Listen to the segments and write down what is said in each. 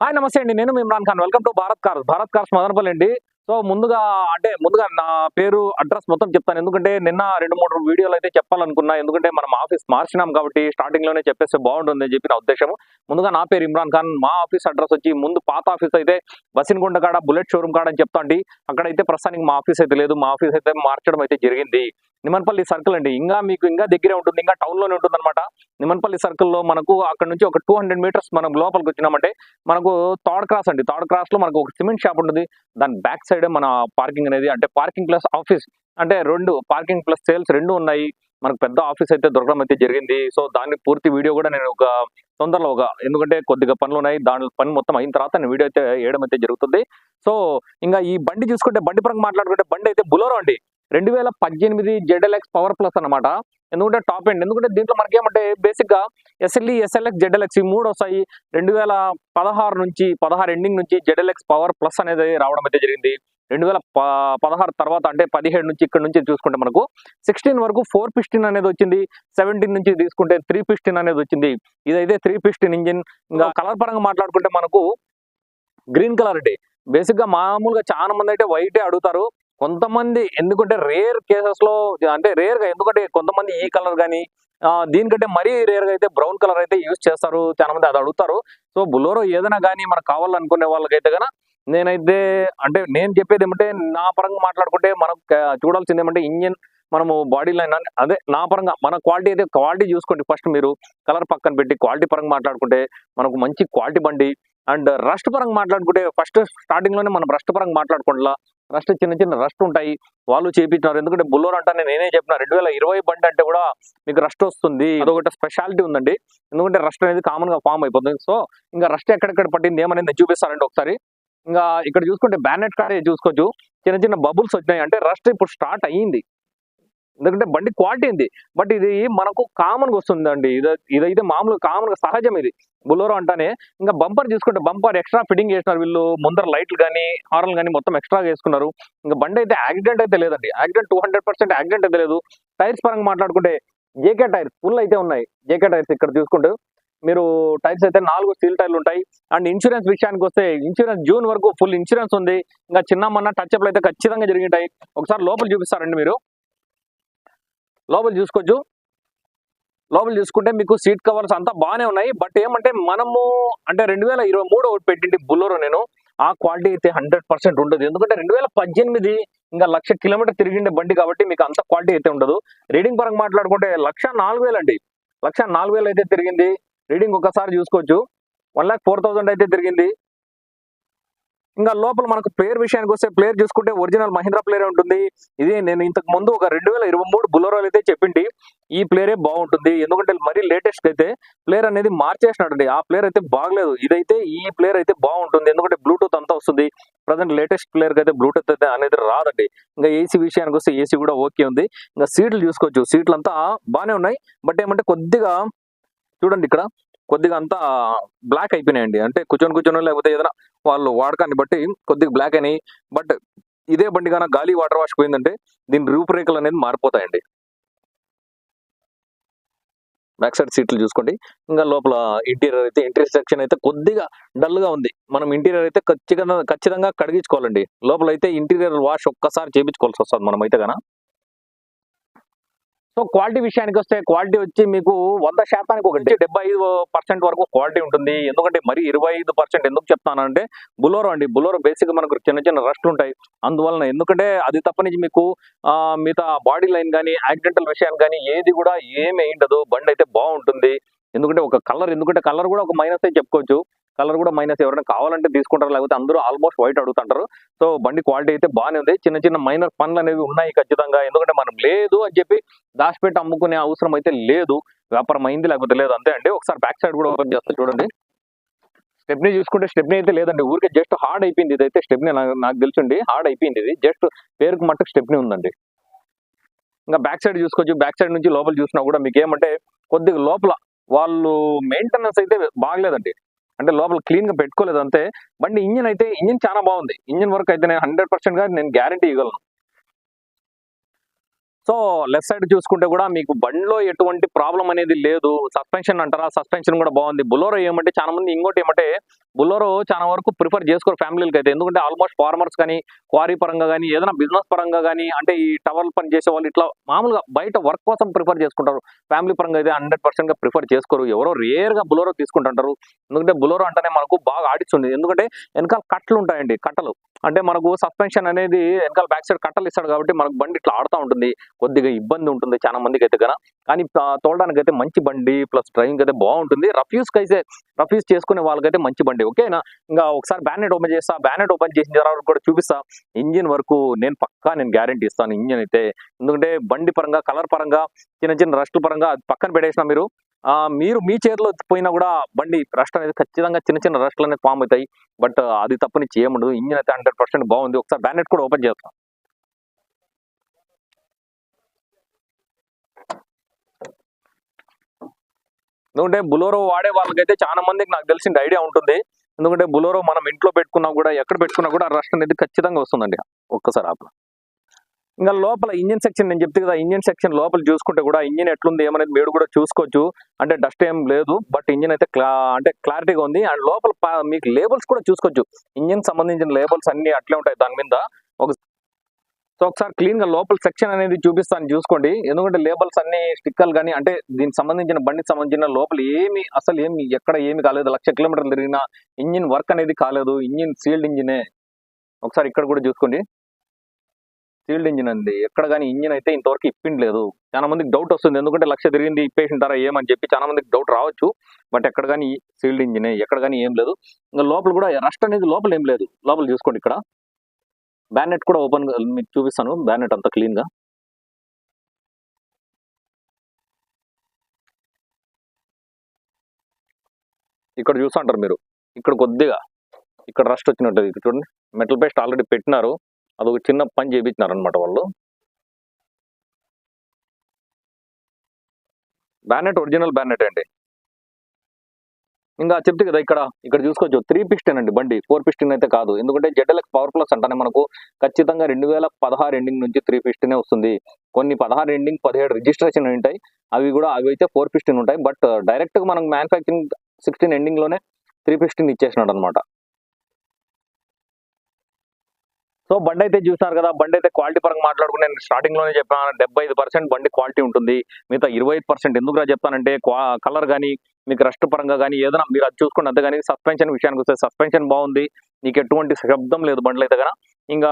Hi నమస్తే అండి. నేను మీ Imran Khan. Welcome to Bharat cars Madanapalle అండి. సో ముందుగా నా పేరు, అడ్రస్ మొత్తం చెప్తాను. ఎందుకంటే నిన్న 2, 3 వీడియోలు అయితే చెప్పాలనుకున్నా. ఎందుకంటే మనం ఆఫీస్ మార్చినాం కాబట్టి స్టార్టింగ్ లోనే చెప్పేస్తే బాగుంటుందని చెప్పి నా ఉద్దేశం. ముందుగా నా పేరు ఇమ్రాన్ ఖాన్. మా ఆఫీస్ అడ్రస్ వచ్చి ముందు పాత ఆఫీస్ అయితే బసిన్గుంట కాడ బుల్లెట్ షోరూమ్ కాడ అని చెప్తా అండి. అక్కడైతే ప్రస్తుతానికి మా ఆఫీస్ అయితే లేదు. మా ఆఫీస్ అయితే మార్చడం అయితే జరిగింది. నిమన్పల్లి సర్కిల్ అండి. ఇంకా దగ్గరే ఉంటుంది. ఇంకా టౌన్ లోనే ఉంటుంది అనమాట. నిమన్పల్లి సర్కిల్లో మనకు అక్కడ నుంచి ఒక 200 మీటర్స్ మనం లోపలికి వచ్చినామంటే మనకు థర్డ్ క్రాస్ అండి. థర్డ్ క్రాస్ లో మనకు ఒక సిమెంట్ షాప్ ఉంటుంది. దాని బ్యాక్ సైడ్ మన పార్కింగ్ అనేది, అంటే పార్కింగ్ ప్లస్ ఆఫీస్, అంటే 2 పార్కింగ్ ప్లస్ సేల్స్ 2 ఉన్నాయి. మనకు పెద్ద ఆఫీస్ అయితే దొరకడం అయితే జరిగింది. సో దాని పూర్తి వీడియో కూడా నేను తొందరలో ఎందుకంటే కొద్దిగా పనులు ఉన్నాయి. దాని పని మొత్తం అయిన తర్వాత నేను వీడియో అయితే వేయడం అయితే జరుగుతుంది. సో ఇంకా ఈ బండి చూసుకుంటే, బండి పరంగా మాట్లాడుకుంటే, బండి అయితే బులోరో అండి. 2018 ZLX పవర్ ప్లస్ అనమాట. ఎందుకంటే టాప్ ఎండ్. ఎందుకంటే దీంట్లో మనకి ఏమంటే బేసిక్ గా SLE, SLX, ZLX ఈ 3 వస్తాయి. 2016 ఎండింగ్ నుంచి ZLX పవర్ ప్లస్ అనేది రావడం అయితే జరిగింది. 2016 తర్వాత అంటే 17 నుంచి ఇక్కడ నుంచి చూసుకుంటే మనకు 16 వరకు 4 పిస్టన్ అనేది వచ్చింది. 17 నుంచి తీసుకుంటే 3 పిస్టన్ అనేది వచ్చింది. ఇదైతే 3 పిస్టన్ ఇంజిన్. ఇంకా కలర్ పరంగా మాట్లాడుకుంటే మనకు గ్రీన్ కలర్ అండి. బేసిక్ గా మామూలుగా చాలా మంది అయితే వైటే అడుగుతారు. కొంతమంది ఎందుకంటే రేర్ కేసెస్ లో, అంటే రేర్ గా, ఎందుకంటే కొంతమంది ఈ కలర్ కానీ దీనికంటే మరీ రేర్ గా అయితే బ్రౌన్ కలర్ అయితే యూజ్ చేస్తారు. చాలా మంది అది అడుగుతారు. సో బులోరో ఏదైనా కానీ మనకు కావాలనుకునే వాళ్ళకైతే కనుక నేనైతే, అంటే నేను చెప్పేది ఏమంటే, నా పరంగా మాట్లాడుకుంటే మనం చూడాల్సింది ఏమంటే ఇంజిన్, మనము బాడీ లైన్, అదే నా పరంగా మన క్వాలిటీ అయితే క్వాలిటీ చూసుకోండి. ఫస్ట్ మీరు కలర్ పక్కన పెట్టి క్వాలిటీ పరంగా మాట్లాడుకుంటే మనకు మంచి క్వాలిటీ బండి. అండ్ రస్ట్ పరంగా మాట్లాడుకుంటే ఫస్ట్ స్టార్టింగ్ లోనే మనం రస్ట్ పరంగా మాట్లాడుకోవాలా. రస్ట్ చిన్న రస్ట్ ఉంటాయి. వాళ్ళు చేయించినారు. ఎందుకంటే బులోరో అంటే నేనే చెప్పిన 2020 బండి అంటే కూడా మీకు రస్ట్ వస్తుంది. అదొకటి స్పెషాలిటీ ఉందండి. ఎందుకంటే రస్ట్ అనేది కామన్ గా ఫామ్ అయిపోతుంది. సో ఇంకా రస్ట్ ఎక్కడెక్కడ పట్టింది ఏమనేది నేను చూపిస్తానండి ఒకసారి. ఇంకా ఇక్కడ చూసుకుంటే బ్యానెట్ కాడే చూసుకోవచ్చు. చిన్న బబుల్స్ వచ్చినాయి. అంటే రస్ట్ ఇప్పుడు స్టార్ట్ అయ్యింది. ఎందుకంటే బండి క్వాలిటీ ఉంది. బట్ ఇది మనకు కామన్ గా వస్తుందండి. ఇదైతే మామూలుగా కామన్ గా సహజం ఇది బులోరో అంటానే. ఇంకా బంపర్ చూసుకుంటే బంపర్ ఎక్స్ట్రా ఫిట్టింగ్ చేసినారు వీళ్ళు. ముందర లైట్లు కానీ హార్న్ కానీ మొత్తం ఎక్స్ట్రా చేసుకున్నారు. ఇంకా బండి అయితే యాక్సిడెంట్ అయితే లేదండి. యాక్సిడెంట్ 200% యాక్సిడెంట్ అయితే లేదు. టైర్స్ పరంగా మాట్లాడుకుంటే జేకే టైర్స్ ఫుల్ అయితే ఉన్నాయి. జేకే టైర్స్ ఇక్కడ చూసుకుంటే మీరు టైర్స్ అయితే 4 స్టీల్ టైర్లు ఉంటాయి. అండ్ ఇన్సూరెన్స్ విషయానికి వస్తే ఇన్సూరెన్స్ జూన్ వరకు ఫుల్ ఇన్సూరెన్స్ ఉంది. ఇంకా చిన్న టచ్అప్లు అయితే ఖచ్చితంగా జరిగింటాయి. ఒకసారి లోపల చూపిస్తారండి మీరు. లోపల చూసుకోవచ్చు. లోపల చూసుకుంటే మీకు సీట్ కవర్స్ అంతా బాగానే ఉన్నాయి. బట్ ఏమంటే మనము అంటే 2023 ఒకటి పెట్టింది బులోరో నేను. ఆ క్వాలిటీ అయితే 100% ఉండదు. ఎందుకంటే 2018 ఇంకా 1,00,000 కిలోమీటర్ తిరిగిండే బండి కాబట్టి మీకు అంత క్వాలిటీ అయితే ఉండదు. రీడింగ్ పరంగా మాట్లాడుకుంటే 1,04,000 అండి. 1,04,000 అయితే తిరిగింది. రీడింగ్ ఒకసారి చూసుకోవచ్చు. 1,04,000 అయితే తిరిగింది. ఇంకా లోపల మనకు ప్లేయర్ విషయానికి వస్తే, ప్లేయర్ చూసుకుంటే ఒరిజినల్ మహీంద్రా ప్లేయర్ ఉంటుంది. ఇది నేను ఇంతకు ముందు ఒక 2023 బులోరోలు అయితే చెప్పింది ఈ ప్లేయరే బాగుంటుంది. ఎందుకంటే మరీ లేటెస్ట్ అయితే ప్లేయర్ అనేది మార్చేసినాడండి. ఆ ప్లేయర్ అయితే బాగలేదు. ఇదైతే ఈ ప్లేయర్ అయితే బాగుంటుంది. ఎందుకంటే బ్లూటూత్ అంతా వస్తుంది. ప్రజెంట్ లేటెస్ట్ ప్లేయర్ కి అయితే బ్లూటూత్ అయితే అనేది రాదండి. ఇంకా ఏసీ విషయానికి వస్తే ఏసీ కూడా ఓకే ఉంది. ఇంకా సీట్లు చూసుకోవచ్చు. సీట్లు అంతా బాగానే ఉన్నాయి. బట్ ఏమంటే కొద్దిగా చూడండి ఇక్కడ కొద్దిగా అంతా బ్లాక్ అయిపోయినాయండి. అంటే కూర్చొని లేకపోతే ఏదైనా వాళ్ళు వాడకాన్ని బట్టి కొద్దిగా బ్లాక్ అయినాయి. బట్ ఇదే బండి కన్నా గాలి వాటర్ వాష్ పోయిందంటే దీని రూపురేఖలు అనేది మారిపోతాయండి. బ్యాక్ సైడ్ సీట్లు చూసుకోండి. ఇంకా లోపల ఇంటీరియర్ సెక్షన్ అయితే కొద్దిగా డల్ గా ఉంది. మనం ఇంటీరియర్ అయితే ఖచ్చితంగా కడిగించుకోవాలండి. లోపల అయితే ఇంటీరియర్ వాష్ ఒక్కసారి చేయించుకోవాల్సి వస్తుంది మనం అయితే కన్నా. సో క్వాలిటీ విషయానికి వస్తే క్వాలిటీ వచ్చి మీకు 100% ఒక 75% వరకు క్వాలిటీ ఉంటుంది. ఎందుకంటే మరి 25% ఎందుకు చెప్తానంటే బులోరో అండి. బులోరో బేసిక్ మనకు చిన్న రస్ట్ ఉంటాయి. అందువలన, ఎందుకంటే అది తప్పనించి మీకు మిగతా బాడీ లైన్ కానీ యాక్సిడెంటల్ విషయాన్ని కానీ ఏది కూడా ఏమి ఉండదు. బండి అయితే బాగుంటుంది. ఎందుకంటే కలర్ కూడా ఒక మైనస్ అయితే చెప్పుకోవచ్చు. కలర్ కూడా మైనస్. ఎవరైనా కావాలంటే తీసుకుంటారు, లేకపోతే అందరూ ఆల్మోస్ట్ వైట్ అడుగుతుంటారు. సో బండి క్వాలిటీ అయితే బాగానే ఉంది. చిన్న మైనర్ పనులు అనేవి ఉన్నాయి ఖచ్చితంగా. ఎందుకంటే మనం లేదు అని చెప్పి దాచిపెట్టి అమ్ముకునే అవసరం అయితే లేదు. వ్యాపారం అయింది లేకపోతే లేదు, అంతే అండి. ఒకసారి బ్యాక్ సైడ్ కూడా ఓపెన్ చేస్తే చూడండి. స్టెప్నీ చూసుకుంటే స్టెప్నీ అయితే లేదండి. ఊరికే జస్ట్ హార్డ్ అయిపోయింది. ఇదైతే స్టెప్నీ నాకు తెలిసిండి హార్డ్ అయిపోయింది. ఇది జస్ట్ పేరుకు మట్టుకు స్టెప్నీ ఉందండి. ఇంకా బ్యాక్ సైడ్ చూసుకోవచ్చు. బ్యాక్ సైడ్ నుంచి లోపల చూసినా కూడా మీకు ఏమంటే కొద్దిగా లోపల వాళ్ళు మెయింటెనెన్స్ అయితే బాగలేదండి. అంటే లోపల క్లీన్ గా పెట్టుకోలేదు అంతే. బండి ఇంజిన్ చాలా బాగుంది. ఇంజిన్ వర్క్ అయితే నేను 100% గా నేను గ్యారంటీ ఇవ్వగలను. సో లెఫ్ట్ సైడ్ చూసుకుంటే కూడా మీకు బండిలో ఎటువంటి ప్రాబ్లం అనేది లేదు. సస్పెన్షన్ అంటారా, సస్పెన్షన్ కూడా బాగుంది. బులోరో ఏమంటే చాలా మంది ఇంకోటి ఏమంటే బులోరో చాలా వరకు ప్రిఫర్ చేసుకోరు ఫ్యామిలీలకి అయితే. ఎందుకంటే ఆల్మోస్ట్ ఫార్మర్స్ కానీ, క్వారీ పరంగా కానీ, ఏదైనా బిజినెస్ పరంగా కానీ, అంటే ఈ టవర్లు పని చేసే వాళ్ళు ఇట్లా మామూలుగా బయట వర్క్ కోసం ప్రిఫర్ చేసుకుంటారు. ఫ్యామిలీ పరంగా అయితే 100% ప్రిఫర్ చేసుకోరు. ఎవరో రేర్గా బులోరో తీసుకుంటుంటారు. ఎందుకంటే బులోరో అంటేనే మనకు బాగా ఆడిస్తుంది. ఎందుకంటే వెనకాల కట్టలు ఉంటాయండి, కట్టలు. అంటే మనకు సస్పెన్షన్ అనేది వెనకాల బ్యాక్ సైడ్ కట్టలు ఇస్తాడు కాబట్టి మనకు బండి ఇట్లా ఆడుతూ ఉంటుంది. కొద్దిగా ఇబ్బంది ఉంటుంది చాలా మందికి అయితే కనుక. కానీ తోలడానికి అయితే మంచి బండి, ప్లస్ డ్రైవింగ్ అయితే బాగుంటుంది. రఫ్యూస్ చేసుకునే వాళ్ళకైతే మంచి బండి. ఓకేనా? ఇంకా ఒకసారి బ్యానెట్ ఓపెన్ చేస్తా. బ్యానెట్ ఓపెన్ చేసిన తర్వాత కూడా చూపిస్తా. ఇంజిన్ వరకు నేను గ్యారంటీ ఇస్తాను ఇంజిన్ అయితే. ఎందుకంటే బండి పరంగా, కలర్ పరంగా, చిన్న రస్ట్ పరంగా అది పక్కన పెట్టేసిన మీరు మీ చేతిలో పోయినా కూడా బండి రస్ట్ అనేది ఖచ్చితంగా చిన్న రస్ట్లు అనేది ఫామ్ అవుతాయి. బట్ అది తప్పని చేయముండదు. ఇంజిన్ అయితే 100% బాగుంది. ఒకసారి బ్యానెట్ కూడా ఓపెన్ చేస్తాం. ఎందుకంటే బులోరో వాడే వాళ్ళకైతే చాలా మందికి నాకు తెలిసిన ఐడియా ఉంటుంది. ఎందుకంటే బులోరో మనం ఇంట్లో పెట్టుకున్నా కూడా, ఎక్కడ పెట్టుకున్నా కూడా రస్ట్ అనేది ఖచ్చితంగా వస్తుందండి. ఒక్కసారి ఆపల. ఇంకా లోపల ఇంజిన్ సెక్షన్ నేను చెప్తే కదా, ఇంజిన్ సెక్షన్ లోపల చూసుకుంటే కూడా ఇంజిన్ ఎట్లుంది ఏమనేది మీరు కూడా చూసుకోవచ్చు. అంటే డస్ట్ ఏం లేదు, బట్ ఇంజిన్ అయితే అంటే క్లారిటీగా ఉంది. అండ్ లోపల మీకు లేబుల్స్ కూడా చూసుకోవచ్చు. ఇంజిన్ సంబంధించిన లేబుల్స్ అన్ని అట్లే ఉంటాయి దాని మీద. ఒకసారి క్లీన్ గా లోపల సెక్షన్ అనేది చూపిస్తాను, చూసుకోండి. ఎందుకంటే లేబుల్స్ అన్ని స్టిక్కర్లు కానీ, అంటే దీనికి సంబంధించిన బండికి సంబంధించిన లోపల అసలు ఎక్కడ ఏమి కాలేదు. 1,00,000 కిలోమీటర్లు తిరిగిన ఇంజిన్ వర్క్ అనేది కాలేదు. ఇంజిన్ సీల్డ్ ఇంజినే. ఒకసారి ఇక్కడ కూడా చూసుకోండి, సీల్డ్ ఇంజిన్ అండి. ఎక్కడ కానీ ఇంజిన్ అయితే ఇంతవరకు ఇప్పిండలేదు. చాలా మందికి డౌట్ వస్తుంది, ఎందుకంటే 1,00,000 తిరిగింది ఇప్పేసింటారా ఏమని చెప్పి చాలా మందికి డౌట్ రావచ్చు. బట్ ఎక్కడ కానీ సీల్డ్ ఇంజినే, ఎక్కడ కానీ ఏం లేదు. ఇంకా లోపల కూడా రస్ట్ అనేది లోపల ఏం లేదు. లోపల చూసుకోండి, ఇక్కడ బ్యానెట్ కూడా ఓపెన్ మీకు చూపిస్తాను. బ్యానెట్ అంతా క్లీన్ గా ఇక్కడ చూస్తుంటారు మీరు. ఇక్కడ కొద్దిగా ఇక్కడ రస్ట్ వచ్చినట్టు ఇక్కడ చూడండి. మెటల్ పేస్ట్ ఆల్రెడీ పెట్టినారు, అదొక చిన్న పని చేయించినారు అనమాట వాళ్ళు. బ్యానెట్ ఒరిజినల్ బ్యానెట్ అండి. ఇంకా చెప్తే కదా, ఇక్కడ చూసుకోవచ్చు 3 పిస్టన్ అండి బండి, 4 పిస్టన్ అయితే కాదు. ఎందుకంటే ZLX పవర్ ప్లస్ అంటానే మనకు ఖచ్చితంగా 2016 ఎండింగ్ నుంచి 3 పిస్టనే వస్తుంది. కొన్ని 16 ఎండింగ్ 17 రిజిస్ట్రేషన్ ఉంటాయి. అవి అయితే 4 పిస్టన్ ఉంటాయి. బట్ డైరెక్ట్ గా మనం మ్యానుఫ్యాక్చరింగ్ 16 ఎండింగ్ లోనే 3 పిస్టన్ ఇచ్చేసినాడు అనమాట. సో బండి అయితే చూసారు కదా. బండి అయితే క్వాలిటీ పరంగా మాట్లాడుకుంటే నేను స్టార్టింగ్ లోనే చెప్పాను, 75% బండి క్వాలిటీ ఉంటుంది. మిగతా 25% ఎందుకురా చెప్తానంటే కలర్ కానీ, మీకు రస్ట్ పరంగా కానీ ఏదైనా మీరు అది చూసుకోండి. అంతేగాని సస్పెన్షన్ విషయానికి వస్తే సస్పెన్షన్ బాగుంది, నీకు ఎటువంటి శబ్దం లేదు బండ్లు అయితే కదా. ఇంకా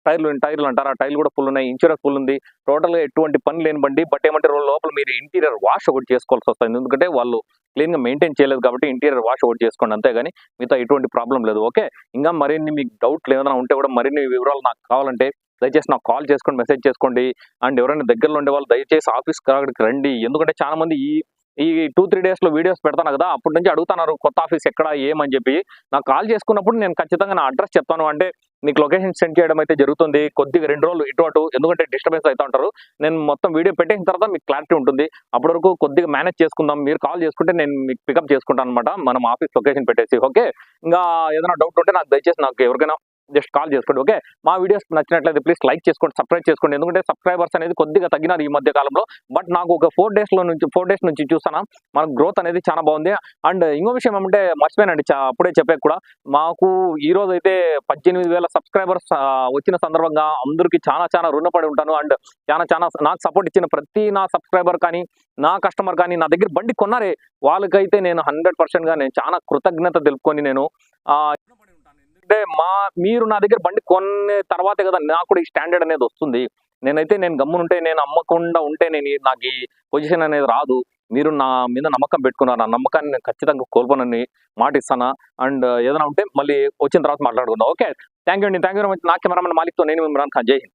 టైర్లు అంటారా, టైర్లు కూడా ఫుల్ ఉన్నాయి. ఇన్సూరెన్స్ ఫుల్ ఉంది. టోటల్ గా ఎటువంటి పని లేని బండి. బట్ ఏమంటే లోపల మీరు ఇంటీరియర్ వాష్ ఒకటి చేసుకోవాల్సి వస్తుంది. ఎందుకంటే వాళ్ళు క్లీన్ గా మెయింటైన్ చేయలేదు కాబట్టి ఇంటీరియర్ వాష్ ఒకటి చేసుకోండి, అంతేగాని మిగతా ఎటువంటి ప్రాబ్లం లేదు. ఓకే, ఇంకా మరిన్ని మీకు డౌట్లు ఏదైనా ఉంటే కూడా, మరిన్ని వివరాలు నాకు కావాలంటే దయచేసి నాకు కాల్ చేసుకోండి, మెసేజ్ చేసుకోండి. అండ్ ఎవరైనా దగ్గరలో ఉండే వాళ్ళు దయచేసి ఆఫీస్ కాడికి రండి. ఎందుకంటే చాలా మంది ఈ 2-3 డేస్ లో వీడియోస్ పెడతాను కదా, అప్పటి నుంచి అడుగుతున్నారు కొత్త ఆఫీస్ ఎక్కడ ఏమని చెప్పి. నాకు కాల్ చేసుకున్నప్పుడు నేను ఖచ్చితంగా నా అడ్రస్ చెప్తాను. అంటే మీకు లొకేషన్ సెండ్ చేయడం అయితే జరుగుతుంది. కొద్దిగా 2 రోజులు ఇటు అటు, ఎందుకంటే డిస్టర్బెన్స్ అవుతూ ఉంటారు. నేను మొత్తం వీడియో పెట్టేసిన తర్వాత మీకు క్లారిటీ ఉంటుంది. అప్పటి వరకు కొద్దిగా మేనేజ్ చేసుకుందాం. మీరు కాల్ చేసుకుంటే నేను మీకు పికప్ చేసుకుంటాను అనమాట, మనం ఆఫీస్ లొకేషన్ పెట్టేసి. ఓకే, ఇంకా ఏదైనా డౌట్ ఉంటే నాకు దయచేసి నాకు ఎవరికైనా జస్ట్ కాల్ చేసుకోండి. ఓకే, మా వీడియోస్ నచ్చినట్లయితే ప్లీజ్ లైక్ చేసుకోండి, సబ్స్క్రైబ్ చేసుకోండి. ఎందుకంటే సబ్స్క్రైబర్స్ అనేది కొద్దిగా తగ్గినారు ఈ మధ్య కాలంలో. బట్ నాకు ఒక 4 డేస్ నుంచి చూస్తాను మనకు గ్రోత్ అనేది చాలా బాగుంది. అండ్ ఇంకో విషయం ఏమంటే మర్చిపోయానండి, అప్పుడే చెప్పాక కూడా, మాకు ఈ రోజు అయితే 18,000 సబ్స్క్రైబర్స్ వచ్చిన సందర్భంగా అందరికీ చాలా రుణపడి ఉంటాను. అండ్ చాలా నాకు సపోర్ట్ ఇచ్చిన ప్రతి నా సబ్స్క్రైబర్ కానీ, నా కస్టమర్ కానీ, నా దగ్గర బండి కొన్నారే వాళ్ళకైతే నేను 100% గా నేను చాలా కృతజ్ఞత తెలుపుకొని నేను అంటే మీరు నా దగ్గర బండి కొన్న తర్వాతే కదా నాకు కూడా ఈ స్టాండర్డ్ అనేది వస్తుంది. నేను గమ్మునుంటే, నేను అమ్మకుండా ఉంటే నాకు ఈ పొజిషన్ అనేది రాదు. మీరు నా మీద నమ్మకం పెట్టుకున్నారు. ఆ నమ్మకాన్ని నేను ఖచ్చితంగా కోల్పోనని మాట ఇస్తాను. అండ్ ఏదైనా ఉంటే మళ్ళీ వచ్చిన తర్వాత మాట్లాడుకుందాం. ఓకే, థ్యాంక్ యూ అండి. Thank you very much. నా కెమెరామెన్ మాలిక్తో నేను ఇమ్రాన్ ఖాన్. జై హింద్.